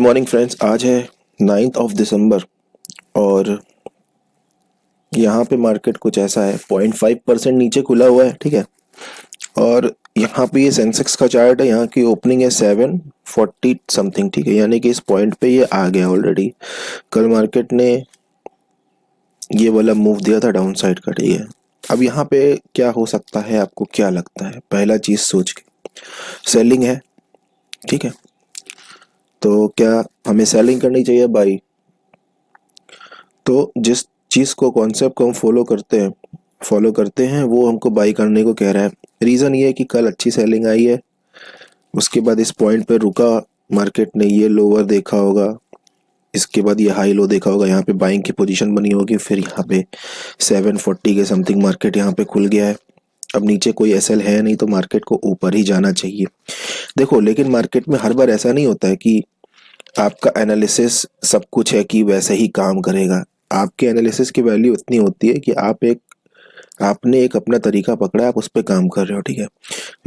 Morning friends. आज है 9 दिसंबर और यहाँ पे मार्केट कुछ ऐसा है, 0.5% नीचे खुला हुआ है। ठीक है, और यहाँ पे ये सेंसेक्स का चार्ट है, यहाँ की ओपनिंग है 740 समथिंग। ठीक है, यानी कि इस पॉइंट पे ये आ गया ऑलरेडी। कल मार्केट ने ये वाला मूव दिया था डाउन साइड का। ठीक है, अब यहाँ पे क्या हो सकता है, आपको क्या लगता है? पहला चीज सोच के, सेलिंग है। ठीक है, तो क्या हमें सेलिंग करनी चाहिए बाई? तो जिस चीज़ को, कॉन्सेप्ट को हम फॉलो करते हैं वो हमको बाई करने को कह रहा है। रीज़न ये है कि कल अच्छी सेलिंग आई है, उसके बाद इस पॉइंट पे रुका मार्केट ने, ये लोअर देखा होगा, इसके बाद ये हाई लो देखा होगा, यहाँ पे बाइंग की पोजीशन बनी होगी, फिर यहाँ पे 740 के समथिंग मार्केट यहाँ पे खुल गया है। अब नीचे कोई एसएल है नहीं तो मार्केट को ऊपर ही जाना चाहिए। देखो, लेकिन मार्केट में हर बार ऐसा नहीं होता है कि आपका एनालिसिस सब कुछ है कि वैसे ही काम करेगा। आपके एनालिसिस की वैल्यू इतनी होती है कि आपने एक अपना तरीका पकड़ा, आप उस पर काम कर रहे हो। ठीक है,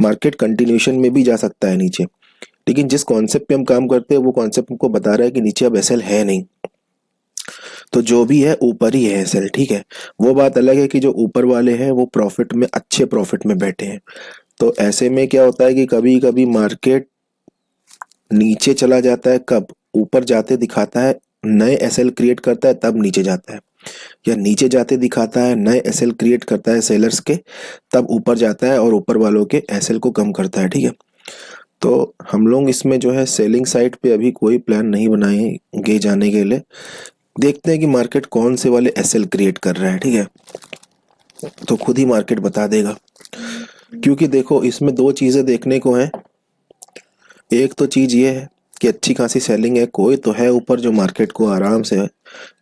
मार्केट कंटिन्यूशन में भी जा सकता है नीचे, लेकिन जिस कॉन्सेप्ट पे हम काम करते हैं वो कॉन्सेप्ट हमको बता रहा है कि नीचे अब एसएल है नहीं, तो जो भी है ऊपर ही है एसएल। ठीक है, वो बात अलग है कि जो ऊपर वाले हैं वो प्रॉफिट में, अच्छे प्रॉफिट में बैठे हैं। तो ऐसे में क्या होता है कि कभी कभी मार्केट नीचे चला जाता है, कब ऊपर जाते दिखाता है, नए एसएल क्रिएट करता है, तब नीचे जाता है, या नीचे जाते दिखाता है, नए एसएल क्रिएट करता है सेलर्स के, तब ऊपर जाता है और ऊपर वालों के एसएल को कम करता है। ठीक है, तो हम लोग इसमें जो है सेलिंग साइड पे अभी कोई प्लान नहीं बनाएंगे जाने के लिए। देखते हैं कि मार्केट कौन से वाले एसएल क्रिएट कर रहा है। ठीक है, तो खुद ही मार्केट बता देगा, क्योंकि देखो इसमें दो चीजें देखने को हैं। एक तो चीज ये है कि अच्छी खासी सेलिंग है, कोई तो है ऊपर जो मार्केट को आराम से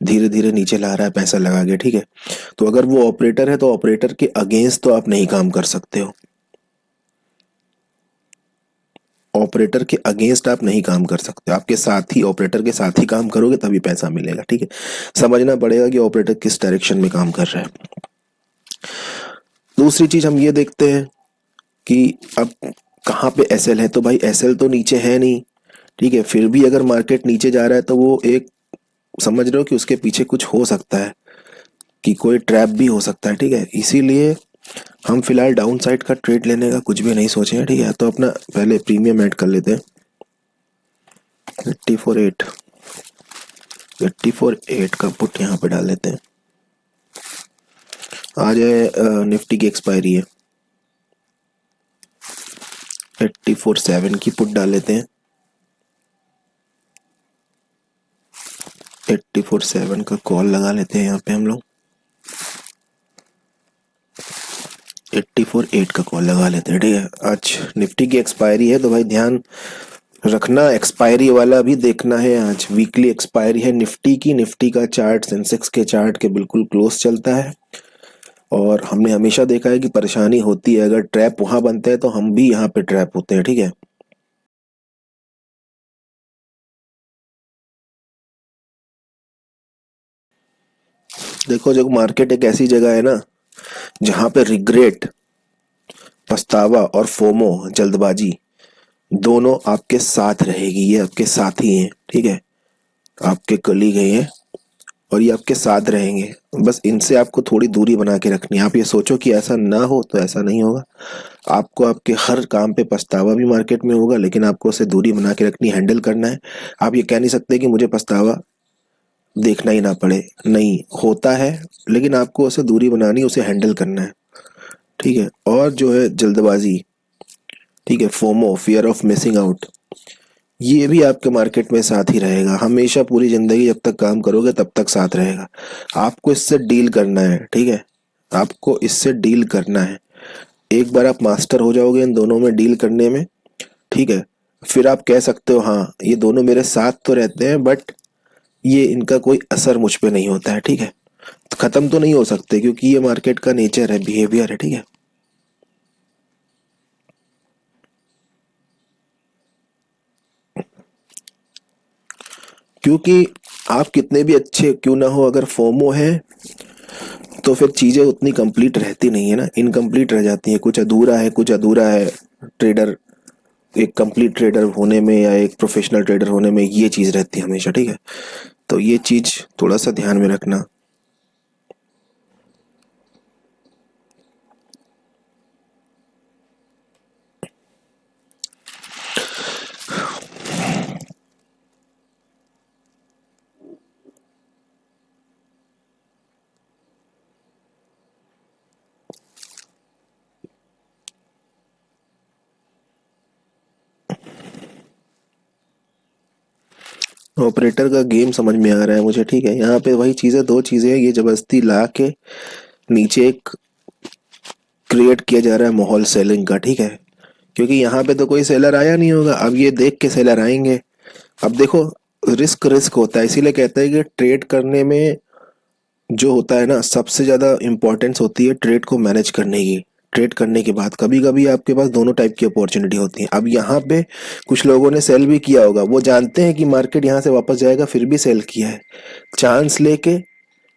धीरे धीरे नीचे ला रहा है पैसा लगा के। ठीक है, तो अगर वो ऑपरेटर है तो ऑपरेटर के अगेंस्ट तो आप नहीं काम कर सकते हो, ऑपरेटर के अगेंस्ट आप नहीं काम कर सकते, आपके साथ ही, ऑपरेटर के साथ ही काम करोगे तभी पैसा मिलेगा। ठीक है, समझना पड़ेगा कि ऑपरेटर किस डायरेक्शन में काम कर रहा है। दूसरी चीज हम ये देखते हैं कि अब कहाँ पे एसएल है, तो भाई एसएल तो नीचे है नहीं। ठीक है, फिर भी अगर मार्केट नीचे जा रहा है तो वो एक, समझ रहे हो कि उसके पीछे कुछ हो सकता है, कि कोई ट्रैप भी हो सकता है। ठीक है, इसीलिए हम फिलहाल डाउन साइड का ट्रेड लेने का कुछ भी नहीं सोचे हैं। ठीक है, तो अपना पहले प्रीमियम ऐड कर लेते हैं। 84.8 का पुट यहाँ पे डाल लेते हैं। आज है निफ्टी की एक्सपायरी है, 84.7 की पुट डाल लेते हैं। 84.7 का कॉल लगा लेते हैं यहाँ पे हम लोग, 84.8 का कॉल लगा लेते हैं। ठीक है, आज निफ्टी की एक्सपायरी है तो भाई ध्यान रखना, एक्सपायरी वाला भी देखना है। आज वीकली एक्सपायरी है निफ्टी की। निफ्टी का चार्ट सेंसेक्स के चार्ट के बिल्कुल क्लोज चलता है, और हमने हमेशा देखा है कि परेशानी होती है, अगर ट्रैप वहां बनते हैं तो हम भी यहाँ पे ट्रैप होते हैं। ठीक है, देखो जब मार्केट एक ऐसी जगह है ना जहां पे रिग्रेट, पछतावा और फोमो, जल्दबाजी, दोनों आपके साथ रहेगी। ये आपके साथी हैं। ठीक है, आपके कलीग हैं ये, और ये आपके साथ रहेंगे। बस इनसे आपको थोड़ी दूरी बना के रखनी है। आप ये सोचो कि ऐसा ना हो तो ऐसा नहीं होगा। आपको आपके हर काम पे पछतावा भी मार्केट में होगा, लेकिन आपको उससे दूरी बना के रखनी, हैंडल करना है। आप ये कह नहीं सकते कि मुझे पछतावा देखना ही ना पड़े, नहीं होता है, लेकिन आपको उससे दूरी बनानी, उसे हैंडल करना है। ठीक है, और जो है जल्दबाजी, ठीक है, FOMO, fear of missing out, ये भी आपके मार्केट में साथ ही रहेगा हमेशा, पूरी जिंदगी जब तक काम करोगे तब तक साथ रहेगा। आपको इससे डील करना है। ठीक है, आपको इससे डील करना है। एक बार आप मास्टर हो जाओगे इन दोनों में डील करने में, ठीक है, फिर आप कह सकते हो हाँ ये दोनों मेरे साथ तो रहते हैं बट ये इनका कोई असर मुझ पे नहीं होता है। ठीक है, तो खत्म तो नहीं हो सकते, क्योंकि ये मार्केट का नेचर है, बिहेवियर है। ठीक है, क्योंकि आप कितने भी अच्छे क्यों ना हो, अगर फोमो है तो फिर चीजें उतनी कंप्लीट रहती नहीं है ना, इनकम्प्लीट रह जाती है, कुछ अधूरा है, कुछ अधूरा है। ट्रेडर एक कंप्लीट ट्रेडर होने में या एक प्रोफेशनल ट्रेडर होने में ये चीज़ रहती है हमेशा, ठीक है। तो ये चीज़ थोड़ा सा ध्यान में रखना। ऑपरेटर का गेम समझ में आ रहा है मुझे, ठीक है। यहाँ पे वही चीज़ें, दो चीज़ें हैं, ये जबरदस्ती ला के नीचे एक क्रिएट किया जा रहा है माहौल सेलिंग का, ठीक है। क्योंकि यहाँ पे तो कोई सेलर आया नहीं होगा, अब ये देख के सेलर आएंगे। अब देखो, रिस्क रिस्क होता है, इसीलिए कहते हैं कि ट्रेड करने में जो होता है ना, सबसे ज़्यादा इम्पोर्टेंस होती है ट्रेड को मैनेज करने की। ट्रेड करने के बाद कभी कभी आपके पास दोनों टाइप की अपॉर्चुनिटी होती है। अब यहाँ पे कुछ लोगों ने सेल भी किया होगा, वो जानते हैं कि मार्केट यहाँ से वापस जाएगा, फिर भी सेल किया है चांस लेके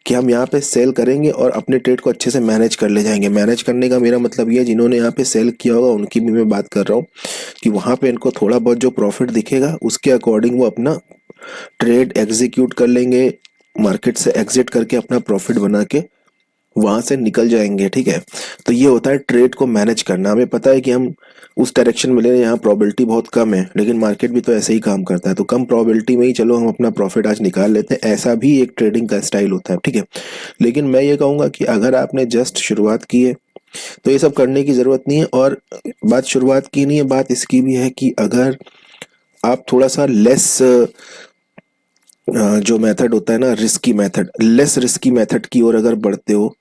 कि हम यहाँ पे सेल करेंगे और अपने ट्रेड को अच्छे से मैनेज कर ले जाएंगे। मैनेज करने का मेरा मतलब ये है, जिन्होंने यहाँ पे सेल किया होगा उनकी भी मैं बात कर रहा हूँ कि वहाँ पे इनको थोड़ा बहुत जो प्रॉफिट दिखेगा उसके अकॉर्डिंग वो अपना ट्रेड एग्जीक्यूट कर लेंगे, मार्केट से एग्जिट करके अपना प्रॉफिट बना के वहां से निकल जाएंगे, ठीक है। तो ये होता है ट्रेड को मैनेज करना। हमें पता है कि हम उस डायरेक्शन में ले रहे हैं, यहाँ प्रोबेबिलिटी बहुत कम है, लेकिन मार्केट भी तो ऐसे ही काम करता है, तो कम प्रोबेबिलिटी में ही चलो हम अपना प्रॉफिट आज निकाल लेते हैं, ऐसा भी एक ट्रेडिंग का स्टाइल होता है, ठीक है। लेकिन मैं ये कहूँगा कि अगर आपने जस्ट शुरुआत की है तो ये सब करने की ज़रूरत नहीं है। और बात शुरुआत की नहीं है, बात इसकी भी है कि अगर आप थोड़ा सा लेस जो मेथड होता है ना, risky method, less risky method की ओर अगर बढ़ते हो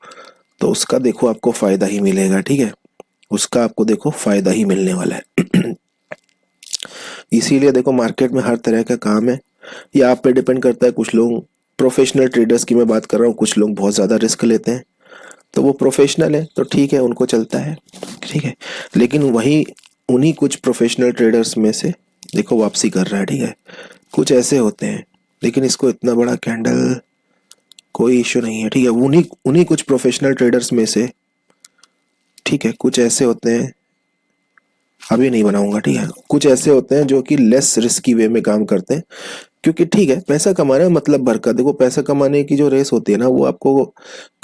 तो उसका देखो आपको फायदा ही मिलेगा, ठीक है। उसका आपको देखो फायदा ही मिलने वाला है। इसीलिए देखो, मार्केट में हर तरह का काम है, ये आप पे डिपेंड करता है। कुछ लोग, प्रोफेशनल ट्रेडर्स की मैं बात कर रहा हूँ, कुछ लोग बहुत ज़्यादा रिस्क लेते हैं, तो वो प्रोफेशनल है तो ठीक है, उनको चलता है, ठीक है। लेकिन वही उन्हीं कुछ प्रोफेशनल ट्रेडर्स में से देखो वापसी कर रहा है, ठीक है। कुछ ऐसे होते हैं, लेकिन इसको इतना बड़ा कैंडल, कोई इश्यू नहीं है, ठीक है। उन्हीं उन्हीं कुछ प्रोफेशनल ट्रेडर्स में से, ठीक है, कुछ ऐसे होते हैं, अभी नहीं बनाऊंगा, ठीक है। कुछ ऐसे होते हैं जो कि लेस रिस्की वे में काम करते हैं, क्योंकि ठीक है, पैसा कमाना है मतलब भर का। देखो, पैसा कमाने की जो रेस होती है ना, वो आपको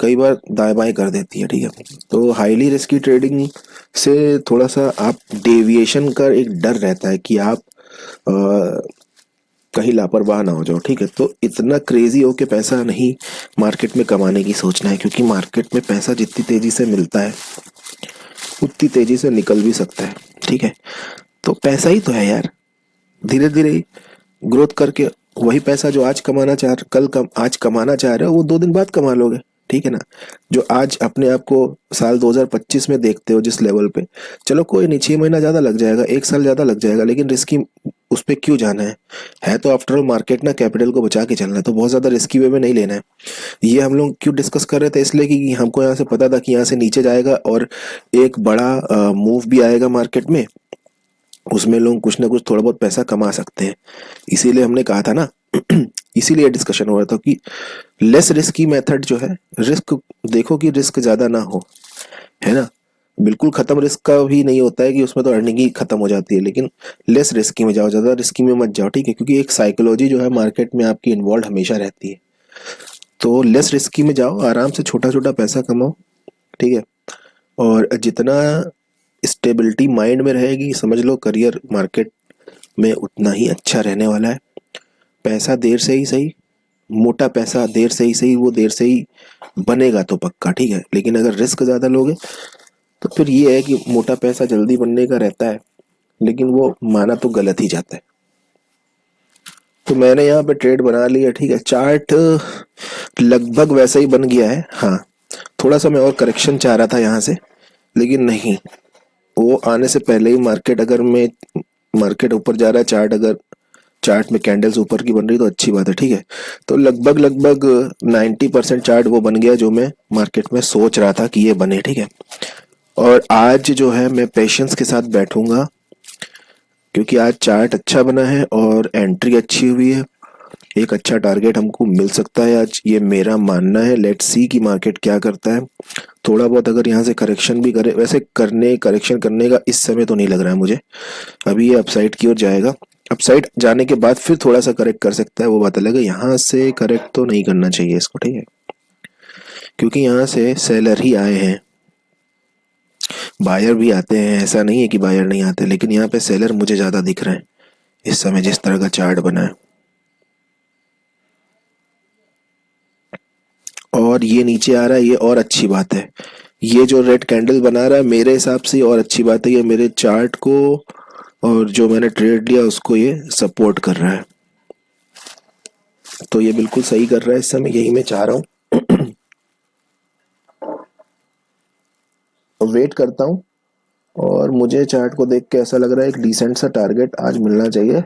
कई बार दाएं बाएं कर देती है, ठीक है। तो हाईली रिस्की ट्रेडिंग से थोड़ा सा आप डेविएशन का एक डर रहता है कि आप कहीं लापरवाह ना हो जाओ, ठीक है। तो इतना क्रेजी हो के पैसा नहीं मार्केट में कमाने की सोचना है, क्योंकि मार्केट में पैसा जितनी तेजी से मिलता है उतनी तेजी से निकल भी सकता है, ठीक है। तो पैसा ही तो है यार, धीरे धीरे ग्रोथ करके वही पैसा जो आज कमाना चाह आज कमाना चाह रहे हो, वो 2 दिन बाद कमा लोगे, ठीक है ना। जो आज अपने आप को साल 2025 में देखते हो जिस लेवल पे, चलो कोई नहीं, 6 महीना ज्यादा लग जाएगा, 1 साल ज्यादा लग जाएगा, लेकिन रिस्की उस पे क्यों जाना है तो आफ्टर ऑल मार्केट ना कैपिटल को बचा के चलना है, तो बहुत ज्यादा रिस्की वे में नहीं लेना है। ये हम लोग क्यों डिस्कस कर रहे थे, इसलिए कि हमको यहाँ से पता था कि यहाँ से नीचे जाएगा और एक बड़ा मूव भी आएगा मार्केट में, उसमें लोग कुछ ना कुछ थोड़ा बहुत पैसा कमा सकते हैं, इसीलिए हमने कहा था ना। इसीलिए डिस्कशन हो रहा था कि लेस रिस्की मेथड जो है, रिस्क देखो कि रिस्क ज्यादा ना हो, है ना। बिल्कुल खत्म रिस्क का भी नहीं होता है कि उसमें तो अर्निंग ही खत्म हो जाती है, लेकिन लेस रिस्की में जाओ, ज्यादा रिस्की में मत जाओ, ठीक है। क्योंकि एक साइकोलॉजी जो है मार्केट में आपकी इन्वॉल्व हमेशा रहती है, तो लेस रिस्की में जाओ, आराम से छोटा छोटा पैसा कमाओ, ठीक है। और जितना स्टेबिलिटी माइंड में रहेगी, समझ लो करियर मार्केट में उतना ही अच्छा रहने वाला है। पैसा देर से ही सही, मोटा पैसा देर से ही सही, वो देर से ही बनेगा तो पक्का, ठीक है। लेकिन अगर रिस्क ज़्यादा लोगे तो फिर ये है कि मोटा पैसा जल्दी बनने का रहता है, लेकिन वो माना तो गलत ही जाता है। तो मैंने यहाँ पे ट्रेड बना लिया, ठीक है। चार्ट लगभग वैसा ही बन गया है, हाँ। थोड़ा सा मैं और करेक्शन चाह रहा था यहाँ से, लेकिन नहीं, वो आने से पहले ही मार्केट, अगर मैं मार्केट ऊपर जा रहा है, चार्ट अगर चार्ट में कैंडल्स ऊपर की बन रही तो अच्छी बात है, ठीक है। तो लगभग लगभग 90% चार्ट वो बन गया जो मैं मार्केट में सोच रहा था कि ये बने, ठीक है। और आज जो है मैं पेशेंस के साथ बैठूंगा, क्योंकि आज चार्ट अच्छा बना है और एंट्री अच्छी हुई है, एक अच्छा टारगेट हमको मिल सकता है आज, ये मेरा मानना है। लेट्स सी कि मार्केट क्या करता है। थोड़ा बहुत अगर यहाँ से करेक्शन भी करे, वैसे करेक्शन करने का इस समय तो नहीं लग रहा है मुझे। अभी ये अपसाइड की ओर जाएगा, अपसाइड जाने के बाद फिर थोड़ा सा करेक्ट कर सकता है, वो बात अलग है। यहाँ से करेक्ट तो नहीं करना चाहिए इसको, ठीक है, क्योंकि यहाँ से सेलर ही आए हैं। बायर भी आते हैं, ऐसा नहीं है कि बायर नहीं आते, लेकिन यहाँ पे सेलर मुझे ज़्यादा दिख रहे हैं इस समय जिस तरह का चार्ट बना है। और ये नीचे आ रहा है, ये और अच्छी बात है। ये जो रेड कैंडल बना रहा है मेरे हिसाब से और अच्छी बात है, ये मेरे चार्ट को और जो मैंने ट्रेड लिया उसको ये सपोर्ट कर रहा है। तो ये बिल्कुल सही कर रहा है इस समय, यही मैं चाह रहा हूँ। तो वेट करता हूँ, और मुझे चार्ट को देख के ऐसा लग रहा है एक डिसेंट सा टारगेट आज मिलना चाहिए।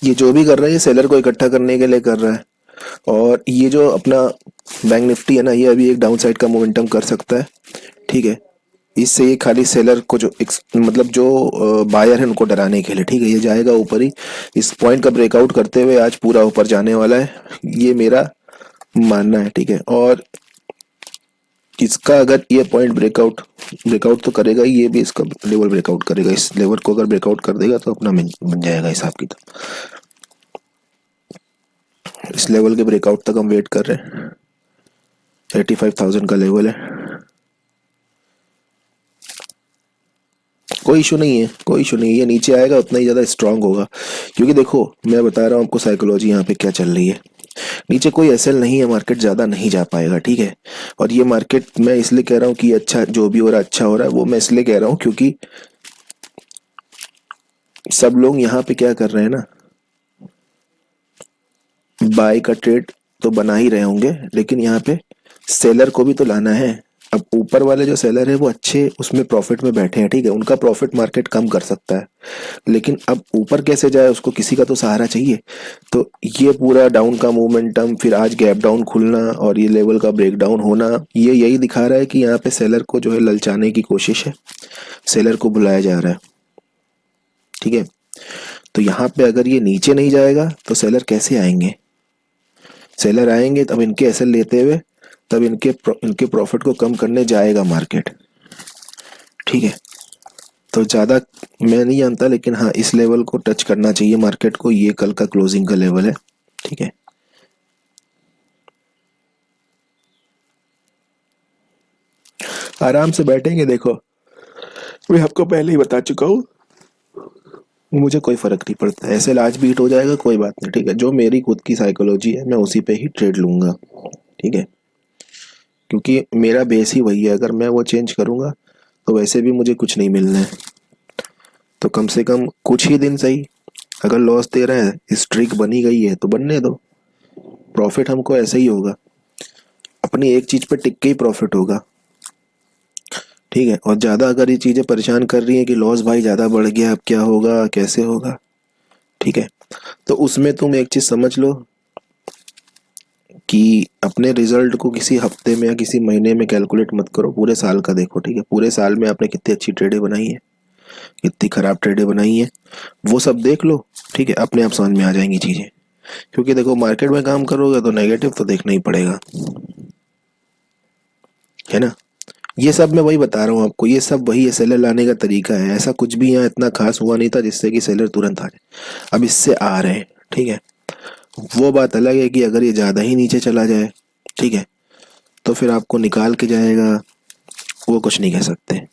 ये जो भी कर रहा है ये सेलर को इकट्ठा करने के लिए कर रहा है। और ये जो अपना बैंक निफ्टी है ना, ये अभी एक डाउन साइड का मोमेंटम कर सकता है, ठीक है। इससे ये खाली सेलर को जो मतलब जो बायर है उनको डराने के लिए, ठीक है, ये जाएगा ऊपर ही। इस पॉइंट का ब्रेकआउट करते हुए आज पूरा ऊपर जाने वाला है, ये मेरा मानना है, ठीक है। और इसका अगर ये पॉइंट ब्रेकआउट ब्रेकआउट तो करेगा ही, ये भी इसका लेवल ब्रेकआउट करेगा। इस लेवल को अगर ब्रेकआउट कर देगा तो अपना बन जाएगा हिसाब किताब। इस लेवल के ब्रेकआउट तक हम वेट कर रहे हैं, 85,000 का लेवल है। कोई इशू नहीं है, कोई इशू नहीं है, ये नीचे आएगा उतना ही ज़्यादा स्ट्रांग होगा। क्योंकि देखो मैं बता रहा हूँ आपको साइकोलॉजी यहाँ पे क्या चल रही है। नीचे कोई एसएल नहीं है, मार्केट ज़्यादा नहीं जा पाएगा, ठीक है। और ये मार्केट मैं इसलिए कह रहा हूँ कि अच्छा जो भी हो रहा है अच्छा हो रहा है, वो मैं इसलिए कह रहा हूँ क्योंकि सब लोग यहाँ पे क्या कर रहे हैं ना, बाय का ट्रेड तो बना ही रहे होंगे, लेकिन यहाँ पे सेलर को भी तो लाना है। अब ऊपर वाले जो सेलर है वो अच्छे उसमें प्रॉफिट में बैठे हैं, ठीक है, उनका प्रॉफिट मार्केट कम कर सकता है, लेकिन अब ऊपर कैसे जाए उसको किसी का तो सहारा चाहिए। तो ये पूरा डाउन का मोमेंटम, फिर आज गैप डाउन खुलना और ये लेवल का ब्रेक डाउन होना, ये यही दिखा रहा है कि यहाँ पे सेलर को जो है ललचाने की कोशिश है, सेलर को बुलाया जा रहा है, ठीक है। तो यहाँ पे अगर ये नीचे नहीं जाएगा तो सेलर कैसे आएंगे? सेलर आएंगे तब इनके एसएल लेते हुए, तब इनके प्रॉफिट को कम करने जाएगा मार्केट, ठीक है। तो ज़्यादा मैं नहीं जानता, लेकिन हाँ इस लेवल को टच करना चाहिए मार्केट को, ये कल का क्लोजिंग का लेवल है, ठीक है। आराम से बैठेंगे, देखो मैं आपको पहले ही बता चुका हूँ, मुझे कोई फर्क नहीं पड़ता, ऐसे आज बीट हो जाएगा कोई बात नहीं, ठीक है। जो मेरी खुद की साइकोलॉजी है मैं उसी पे ही ट्रेड लूंगा, ठीक है, क्योंकि मेरा बेस ही वही है। अगर मैं वो चेंज करूंगा तो वैसे भी मुझे कुछ नहीं मिलना है, तो कम से कम कुछ ही दिन सही, अगर लॉस दे रहा है स्ट्रिक बनी गई है तो बनने दो, प्रॉफिट हमको ऐसे ही होगा, अपनी एक चीज पे टिक के ही प्रॉफिट होगा, ठीक है। और ज़्यादा अगर ये चीज़ें परेशान कर रही हैं कि लॉस भाई ज़्यादा बढ़ गया अब क्या होगा कैसे होगा, ठीक है, तो उसमें तुम एक चीज़ समझ लो कि अपने रिजल्ट को किसी हफ्ते में या किसी महीने में कैलकुलेट मत करो, पूरे साल का देखो, ठीक है। पूरे साल में आपने कितनी अच्छी ट्रेडें बनाई है, कितनी खराब ट्रेडें बनाई है, वो सब देख लो, ठीक है, अपने आप समझ में आ जाएंगी चीज़ें। क्योंकि देखो मार्केट में काम करोगे तो नेगेटिव तो देखना ही पड़ेगा। है ना। ये सब मैं वही बता रहा हूँ आपको, ये सब वही है सेलर लाने का तरीका है। ऐसा कुछ भी यहाँ इतना खास हुआ नहीं था जिससे कि सेलर तुरंत आ जाए। अब इससे आ रहे हैं, ठीक है। वो बात अलग है कि अगर ये ज़्यादा ही नीचे चला जाए, ठीक है, तो फिर आपको निकाल के जाएगा, वो कुछ नहीं कह सकते।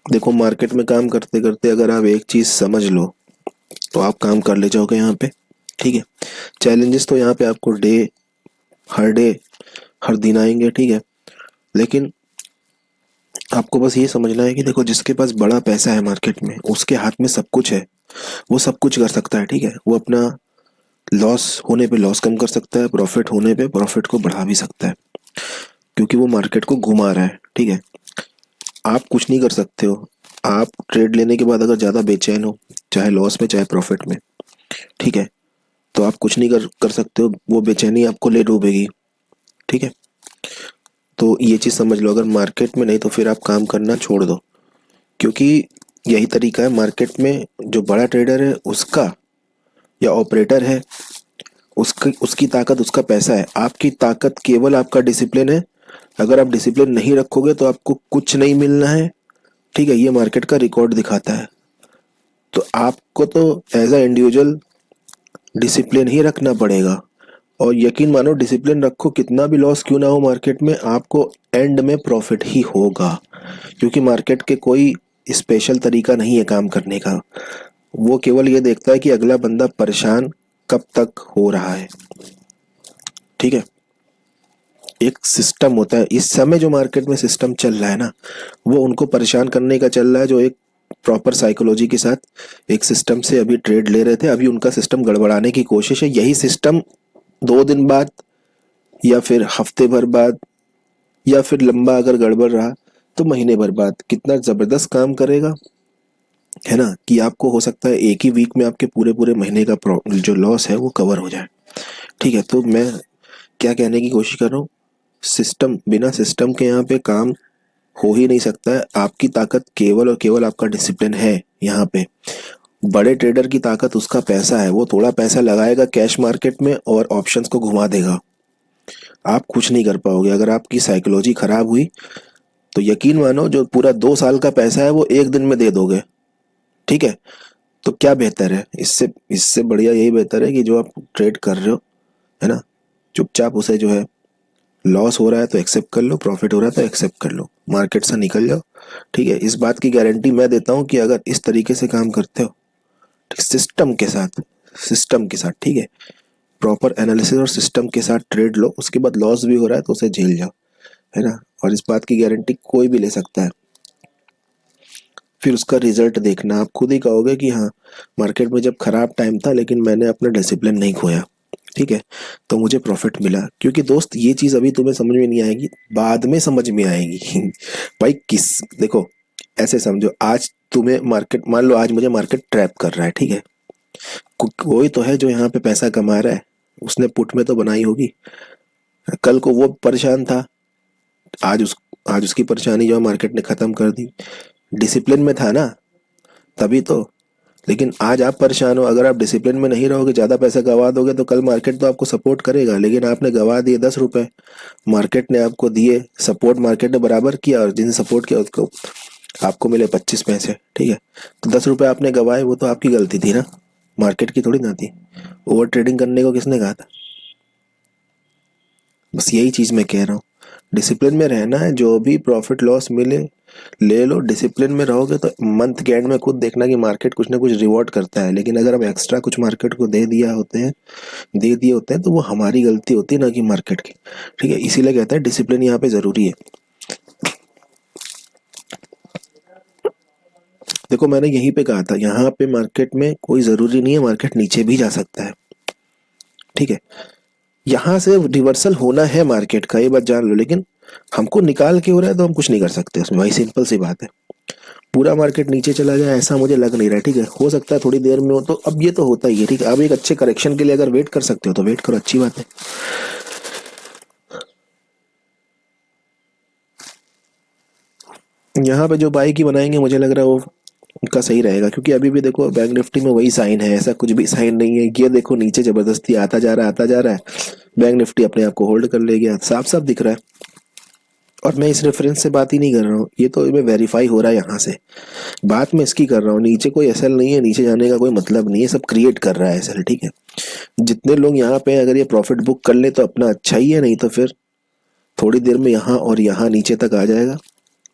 देखो, मार्केट में काम करते करते अगर आप एक चीज़ समझ लो तो आप काम कर ले जाओगे यहाँ पे, ठीक है। चैलेंजेस तो यहाँ पे आपको डे हर दिन आएंगे, ठीक है। लेकिन आपको बस ये समझना है कि देखो, जिसके पास बड़ा पैसा है मार्केट में, उसके हाथ में सब कुछ है, वो सब कुछ कर सकता है, ठीक है। वो अपना लॉस होने पे लॉस कम कर सकता है, प्रॉफिट होने पे प्रॉफिट को बढ़ा भी सकता है, क्योंकि वो मार्केट को घुमा रहा है, ठीक है। आप कुछ नहीं कर सकते हो। आप ट्रेड लेने के बाद अगर ज़्यादा बेचैन हो, चाहे लॉस में चाहे प्रॉफिट में, ठीक है, तो आप कुछ नहीं कर सकते हो, वो बेचैनी आपको ले डूबेगी, ठीक है। तो ये चीज़ समझ लो, अगर मार्केट में नहीं तो फिर आप काम करना छोड़ दो, क्योंकि यही तरीका है मार्केट में। जो बड़ा ट्रेडर है उसका, या ऑपरेटर है, उसकी उसकी ताकत उसका पैसा है। आपकी ताकत केवल आपका डिसिप्लिन है। अगर आप डिसिप्लिन नहीं रखोगे तो आपको कुछ नहीं मिलना है, ठीक है। ये मार्केट का रिकॉर्ड दिखाता है। तो आपको तो एज अ इंडिविजुअल डिसिप्लिन ही रखना पड़ेगा। और यकीन मानो, डिसिप्लिन रखो, कितना भी लॉस क्यों ना हो मार्केट में, आपको एंड में प्रॉफिट ही होगा, क्योंकि मार्केट के कोई स्पेशल तरीका नहीं है काम करने का। वो केवल ये देखता है कि अगला बंदा परेशान कब तक हो रहा है, ठीक है। एक सिस्टम होता है, इस समय जो मार्केट में सिस्टम चल रहा है ना, वो उनको परेशान करने का चल रहा है, जो एक प्रॉपर साइकोलॉजी के साथ एक सिस्टम से अभी ट्रेड ले रहे थे, अभी उनका सिस्टम गड़बड़ाने की कोशिश है। यही सिस्टम 2 दिन बाद, या फिर हफ्ते भर बाद, या फिर लंबा अगर गड़बड़ रहा तो महीने भर बाद कितना जबरदस्त काम करेगा, है ना। कि आपको हो सकता है एक ही वीक में आपके पूरे पूरे महीने का जो लॉस है वो कवर हो जाए, ठीक है। तो मैं क्या कहने की कोशिश कर रहा हूँ, सिस्टम, बिना सिस्टम के यहाँ पे काम हो ही नहीं सकता है। आपकी ताकत केवल और केवल आपका डिसिप्लिन है यहाँ पे। बड़े ट्रेडर की ताकत उसका पैसा है, वो थोड़ा पैसा लगाएगा कैश मार्केट में और ऑप्शंस को घुमा देगा। आप कुछ नहीं कर पाओगे। अगर आपकी साइकोलॉजी खराब हुई तो यकीन मानो, जो पूरा 2 साल का पैसा है वो एक दिन में दे दोगे, ठीक है। तो क्या बेहतर है, इससे इससे बढ़िया यही बेहतर है कि जो आप ट्रेड कर रहे हो, है ना, चुपचाप उसे जो है, लॉस हो रहा है तो एक्सेप्ट कर लो, प्रॉफिट हो रहा है तो एक्सेप्ट कर लो, मार्केट से निकल जाओ, ठीक है। इस बात की गारंटी मैं देता हूँ कि अगर इस तरीके से काम करते हो, सिस्टम के साथ, ठीक है, प्रॉपर एनालिसिस और सिस्टम के साथ ट्रेड लो, उसके बाद लॉस भी हो रहा है तो उसे झेल जाओ, है ना। और इस बात की गारंटी कोई भी ले सकता है। फिर उसका रिजल्ट देखना, आप खुद ही कहोगे कि हाँ, मार्केट में जब खराब टाइम था लेकिन मैंने अपना डिसिप्लिन नहीं खोया, ठीक है, तो मुझे प्रॉफिट मिला। क्योंकि दोस्त, ये चीज़ अभी तुम्हें समझ में नहीं आएगी, बाद में समझ में आएगी। भाई, देखो, ऐसे समझो, आज तुम्हें मार्केट, मान लो आज मुझे मार्केट ट्रैप कर रहा है, ठीक है, कोई तो है जो यहाँ पे पैसा कमा रहा है, उसने पुट में तो बनाई होगी, कल को वो परेशान था, आज उस आज उसकी परेशानी जो है मार्केट ने खत्म कर दी। डिसिप्लिन में था ना, तभी तो। लेकिन आज आप परेशान हो, अगर आप डिसिप्लिन में नहीं रहोगे, ज़्यादा पैसा गवा दोगे, तो कल मार्केट तो आपको सपोर्ट करेगा, लेकिन आपने गवा दिए 10 रुपए, मार्केट ने आपको दिए सपोर्ट, मार्केट ने बराबर किया, और जिन सपोर्ट किया उसको आपको मिले 25 पैसे, ठीक है। तो 10 रुपए आपने गवाए, वो तो आपकी गलती थी ना, मार्केट की थोड़ी ना थी। ओवर ट्रेडिंग करने को किसने कहा था? बस यही चीज़ मैं कह रहा हूँ, डिसिप्लिन में रहना है, जो भी प्रॉफिट लॉस मिले ले लो, डिसिप्लिन में रहोगे तो मंथ के एंड में खुद देखना कि मार्केट कुछ ना कुछ रिवॉर्ड करता है। लेकिन अगर हम एक्स्ट्रा कुछ मार्केट को दे दिए होते हैं, तो वो हमारी गलती होती है, ना कि मार्केट की, ठीक है। इसीलिए कहते हैं डिसिप्लिन यहाँ पे ज़रूरी है। देखो मैंने यहीं पे कहा था, यहाँ पे मार्केट में कोई ज़रूरी नहीं है, मार्केट नीचे भी जा सकता है, ठीक है। यहाँ से रिवर्सल होना है मार्केट का, ये बात जान लो, लेकिन हमको निकाल के हो रहा है तो हम कुछ नहीं कर सकते उसमें, भाई सिंपल सी बात है। पूरा मार्केट नीचे चला जाए ऐसा मुझे लग नहीं रहा, ठीक है, हो सकता है थोड़ी देर में हो, तो अब ये तो होता ही है, ठीक है। अब एक अच्छे करेक्शन के लिए अगर वेट कर सकते हो तो वेट करो, अच्छी बात है। यहाँ पे जो बाई की बनाएंगे मुझे लग रहा है वो उनका सही रहेगा, क्योंकि अभी भी देखो बैंक निफ्टी में वही साइन है, ऐसा कुछ भी साइन नहीं है। ये देखो नीचे जबरदस्ती आता जा रहा है, बैंक निफ्टी अपने आप को होल्ड कर ले गया, साफ साफ दिख रहा है। और मैं इस रेफरेंस से बात ही नहीं कर रहा हूँ, ये तो मैं वेरीफाई हो रहा है यहाँ से, बात मैं इसकी कर रहा हूँ। नीचे कोई एसएल नहीं है, नीचे जाने का कोई मतलब नहीं है, सब क्रिएट कर रहा है एसएल, ठीक है। जितने लोग यहाँ पे अगर ये प्रॉफिट बुक कर ले तो अपना अच्छा ही है, नहीं तो फिर थोड़ी देर में यहाँ और यहाँ नीचे तक आ जाएगा,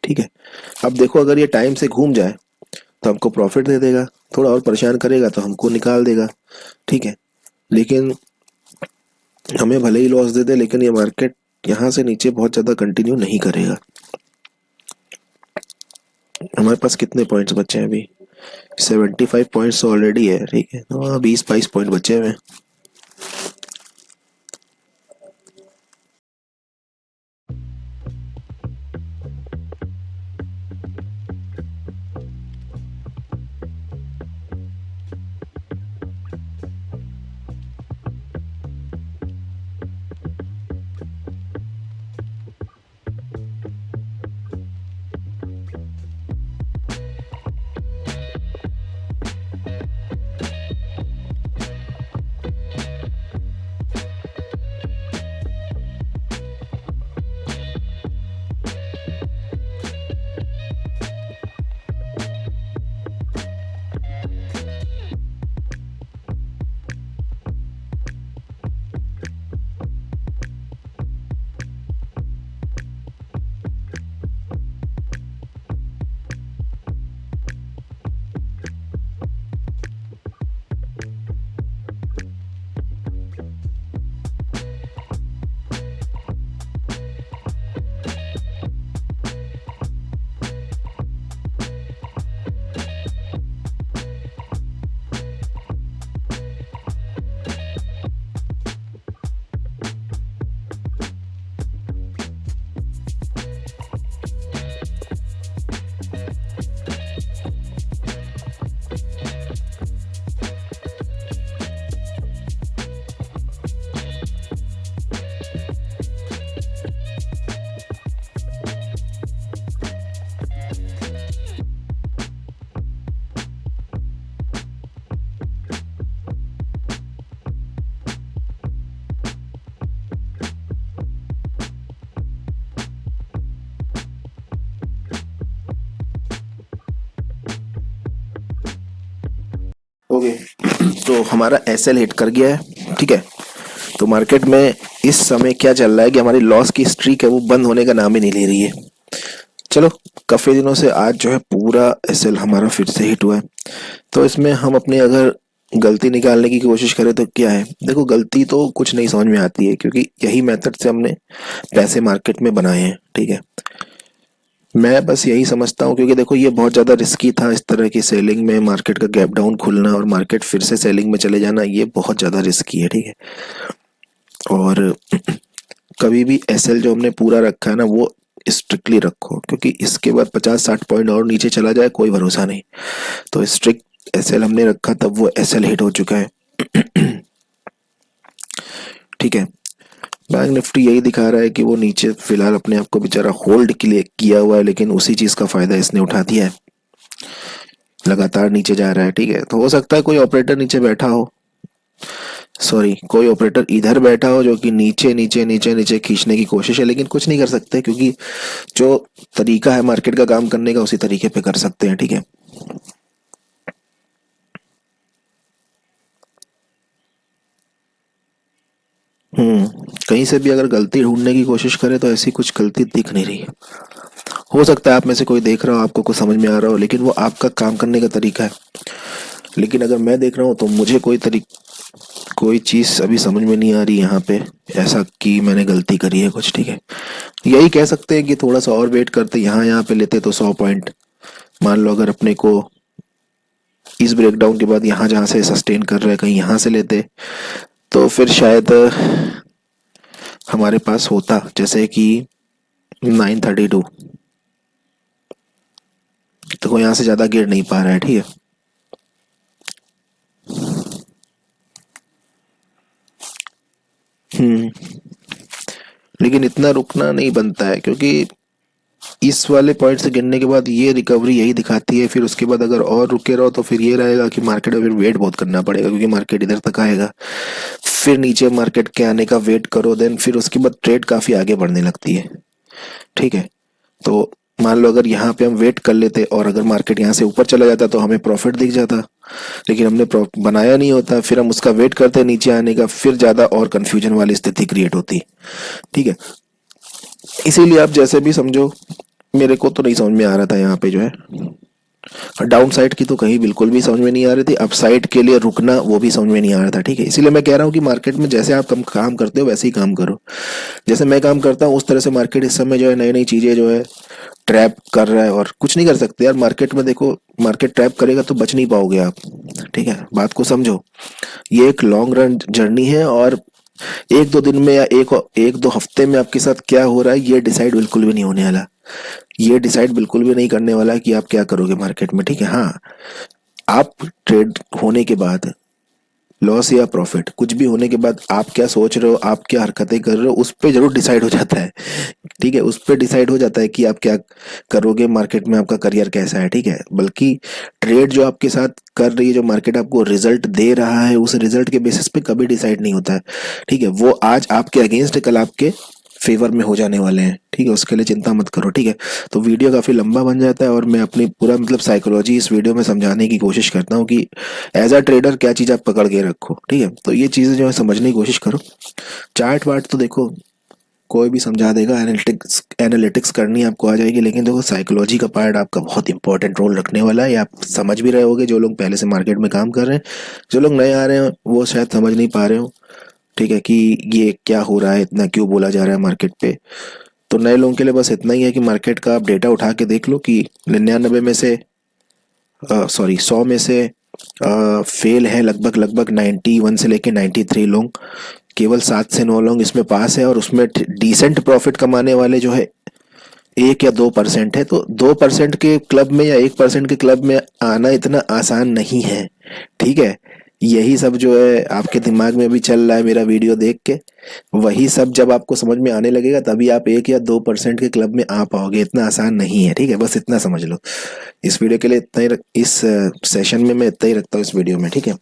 ठीक है। अब देखो अगर ये टाइम से घूम जाए तो हमको प्रॉफिट दे देगा, थोड़ा और परेशान करेगा तो हमको निकाल देगा, ठीक है। लेकिन हमें भले ही लॉस दे दे, लेकिन ये मार्केट यहाँ से नीचे बहुत ज़्यादा कंटिन्यू नहीं करेगा। हमारे पास कितने पॉइंट्स बचे हैं अभी? 75 पॉइंट्स ऑलरेडी है, ठीक है, तो हाँ 20-22 पॉइंट बचे हुए हैं। ओके, तो हमारा एसएल हिट कर गया है, ठीक है। तो मार्केट में इस समय क्या चल रहा है कि हमारी लॉस की स्ट्रीक है वो बंद होने का नाम ही नहीं ले रही है। चलो, काफ़ी दिनों से आज जो है पूरा एसएल हमारा फिर से हिट हुआ है। तो इसमें हम अपनी अगर गलती निकालने की कोशिश करें तो क्या है, देखो गलती तो कुछ नहीं समझ में आती है, क्योंकि यही मेथड से हमने पैसे मार्केट में बनाए हैं, ठीक है। मैं बस यही समझता हूँ, क्योंकि देखो ये बहुत ज़्यादा रिस्की था, इस तरह की सेलिंग में मार्केट का गैप डाउन खुलना और मार्केट फिर से सेलिंग में चले जाना, ये बहुत ज़्यादा रिस्की है, ठीक है। और कभी भी एसएल जो हमने पूरा रखा है ना, वो स्ट्रिक्टली रखो, क्योंकि इसके बाद 50-60 पॉइंट और नीचे चला जाए कोई भरोसा नहीं। तो स्ट्रिक्ट एसएल हमने रखा, तब वो एसएल हिट हो चुका है। ठीक है, बैंक निफ्टी यही दिखा रहा है कि वो नीचे फिलहाल अपने आप को बेचारा होल्ड के लिए किया हुआ है, लेकिन उसी चीज का फायदा इसने उठा दिया है, लगातार नीचे जा रहा है। ठीक है, तो हो सकता है कोई ऑपरेटर नीचे बैठा हो, सॉरी कोई ऑपरेटर इधर बैठा हो जो कि नीचे नीचे नीचे नीचे खींचने की कोशिश है, लेकिन कुछ नहीं कर सकते, क्योंकि जो तरीका है मार्केट का काम करने का उसी तरीके पे कर सकते हैं। ठीक है, कहीं से भी अगर गलती ढूंढने की कोशिश करें तो ऐसी कुछ गलती दिख नहीं रही है। हो सकता है आप में से कोई देख रहा हो, आपको कुछ समझ में आ रहा हो, लेकिन वो आपका काम करने का तरीका है। लेकिन अगर मैं देख रहा हूँ तो मुझे कोई चीज अभी समझ में नहीं आ रही यहाँ पे, ऐसा कि मैंने गलती करी है कुछ। ठीक है, यही कह सकते हैं कि थोड़ा सा और वेट करते, यहाँ यहाँ पे लेते तो 100 पॉइंट, मान लो अगर अपने को इस ब्रेकडाउन के बाद यहाँ जहाँ से सस्टेन कर रहा है कहीं यहाँ से लेते, तो फिर शायद हमारे पास होता जैसे कि 932, तो वो यहाँ से ज़्यादा गिर नहीं पा रहा है। ठीक है, हम्म, लेकिन इतना रुकना नहीं बनता है, क्योंकि इस वाले पॉइंट से गिरने के बाद ये रिकवरी यही दिखाती है। फिर उसके बाद अगर और रुके रहो तो फिर ये रहेगा कि मार्केट में फिर वेट बहुत करना पड़ेगा, क्योंकि मार्केट इधर तक आएगा, फिर नीचे मार्केट के आने का वेट करो, देन फिर उसके बाद ट्रेड काफ़ी आगे बढ़ने लगती है। ठीक है, तो मान लो अगर यहाँ पे हम वेट कर लेते और अगर मार्केट यहाँ से ऊपर चला जाता तो हमें प्रॉफिट दिख जाता, लेकिन हमने बनाया नहीं होता, फिर हम उसका वेट करते नीचे आने का, फिर ज़्यादा और कंफ्यूजन वाली स्थिति क्रिएट होती। ठीक है, इसीलिए आप जैसे भी समझो, मेरे को तो नहीं समझ में आ रहा था यहाँ पे जो है, डाउन साइड की तो कहीं बिल्कुल भी समझ में नहीं आ रही थी, अप साइड के लिए रुकना वो भी समझ में नहीं आ रहा था। ठीक है, इसीलिए मैं कह रहा हूँ कि मार्केट में जैसे आप काम करते हो वैसे ही काम करो, जैसे मैं काम करता हूँ उस तरह से मार्केट इस समय जो है नई नई चीजें जो है ट्रैप कर रहा है, और कुछ नहीं कर सकते यार मार्केट में। देखो, मार्केट ट्रैप करेगा तो बच नहीं पाओगे आप। ठीक है, बात को समझो, ये एक लॉन्ग रन जर्नी है, और एक दो दिन में या एक दो हफ्ते में आपके साथ क्या हो रहा है ये डिसाइड बिल्कुल भी नहीं होने वाला, ये डिसाइड बिल्कुल भी नहीं करने वाला है कि आप क्या करोगे मार्केट में। ठीक है, हाँ, आप ट्रेड होने के बाद लॉस या प्रॉफिट कुछ भी होने के बाद आप क्या सोच रहे हो, आप क्या हरकतें कर रहे हो, उस पर जरूर डिसाइड हो जाता है। ठीक है, उस पर डिसाइड हो जाता है कि आप क्या करोगे मार्केट में, आपका करियर कैसा है। ठीक है, बल्कि ट्रेड जो आपके साथ कर रही है, जो मार्केट आपको रिजल्ट दे रहा है, उस रिजल्ट के बेसिस पे कभी डिसाइड नहीं होता है। ठीक है, वो आज आपके अगेंस्ट है, कल आपके फेवर में हो जाने वाले हैं। ठीक है, उसके लिए चिंता मत करो। ठीक है, तो वीडियो काफ़ी लंबा बन जाता है, और मैं अपनी पूरा मतलब साइकोलॉजी इस वीडियो में समझाने की कोशिश करता हूँ कि एज अ ट्रेडर क्या चीज़ आप पकड़ के रखो। ठीक है, तो ये चीज़ें जो है समझने की कोशिश करो। चार्ट वार्ट तो देखो कोई भी समझा देगा, एनालिटिक्स एनालिटिक्स करनी आपको आ जाएगी, लेकिन देखो साइकोलॉजी का पार्ट आपका बहुत इंपॉर्टेंट रोल रखने वाला है। ये आप समझ भी रहे होगे, जो लोग पहले से मार्केट में काम कर रहे हैं, जो लोग नए आ रहे हैं वो शायद समझ नहीं पा रहे हो। ठीक है, कि ये क्या हो रहा है, इतना क्यों बोला जा रहा है मार्केट पे। तो नए लोगों के लिए बस इतना ही है कि मार्केट का आप डेटा उठा के देख लो कि 99 में से सॉरी 100 में से फेल है लगभग लगभग 91 से लेके 93 लोग, केवल 7 से 9 लोग इसमें पास है, और उसमें डिसेंट प्रॉफिट कमाने वाले जो है 1 या 2% है। तो 2% के क्लब में या 1% के क्लब में आना इतना आसान नहीं है। ठीक है, यही सब जो है आपके दिमाग में भी चल रहा है मेरा वीडियो देख के, वही सब जब आपको समझ में आने लगेगा तभी आप 1 या 2% के क्लब में आ पाओगे, इतना आसान नहीं है। ठीक है, बस इतना समझ लो। इस वीडियो के लिए इतना ही इस सेशन में मैं इतना ही रखता हूँ इस वीडियो में। ठीक है,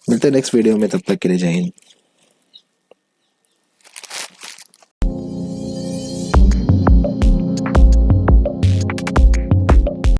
मिलते हैं नेक्स्ट वीडियो में, तब तक के लिए जय हिंद।